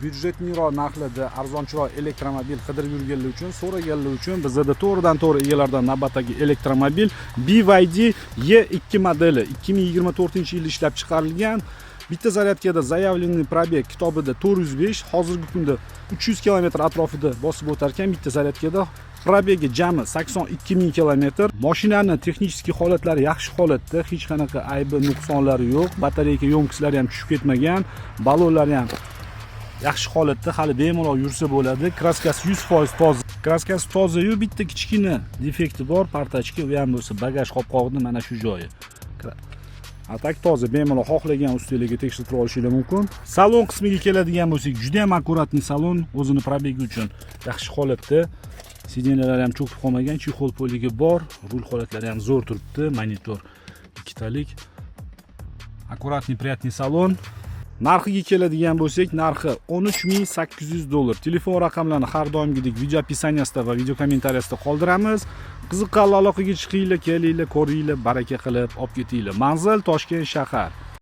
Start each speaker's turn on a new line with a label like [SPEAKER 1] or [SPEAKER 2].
[SPEAKER 1] byudjetniroq narxlarda arzonchiroq elektromobil qidirib yurganlar uchun, so'raganlar uchun bizda to'g'ridan-to'g'ri egalardan navbatdagi elektromobil BYD E2 modeli 2024-yil ishlab chiqarilgan. Bitta zaryadkada заявленный probeg kitobida 405, hozirgi kunda 300 km atrofida bosib o'tar ekan bitta zaryadkada. Probegi jami 82 ming km. Mashinani texnik holatlari yaxshi holatda, hech qanaqa aybi, nuqsonlari yo'q. Batareyka yomkislari ham tushib ketmagan, balonlari ham yaxshi holatda, hali bemalol yursa bo'ladi. Kraskasi 100% toza. Kraskasi toza-yu, bitta kichkina defekti bor, partachka, u ham bo'lsa bagaj qopqog'ida mana shu joyi. Atak toza, bemalol xohlagan ustunlarga tekshirib olishingiz mumkin. Salon qismiga keladigan bo'lsak, juda ham akkuratli salon, o'zini probegi uchun yaxshi holatda. Sidinyalar ham cho'kib qolmagan, chexol poyligi bor, rul holatlari ham zo'r turibdi, monitor ikkitalik. Akkuratli, приятный salon. Narxiga keladigan bo'lsak, narxi $13.800. Telefon raqamlarini har doimgidek video opisaniyasida va video kommentariyasida qoldiramiz. Qiziqqanlar aloqaga chiqinglar, kelinglar, ko'ringlar, baraka qilib olib ketinglar. Manzil Toshkent shahar.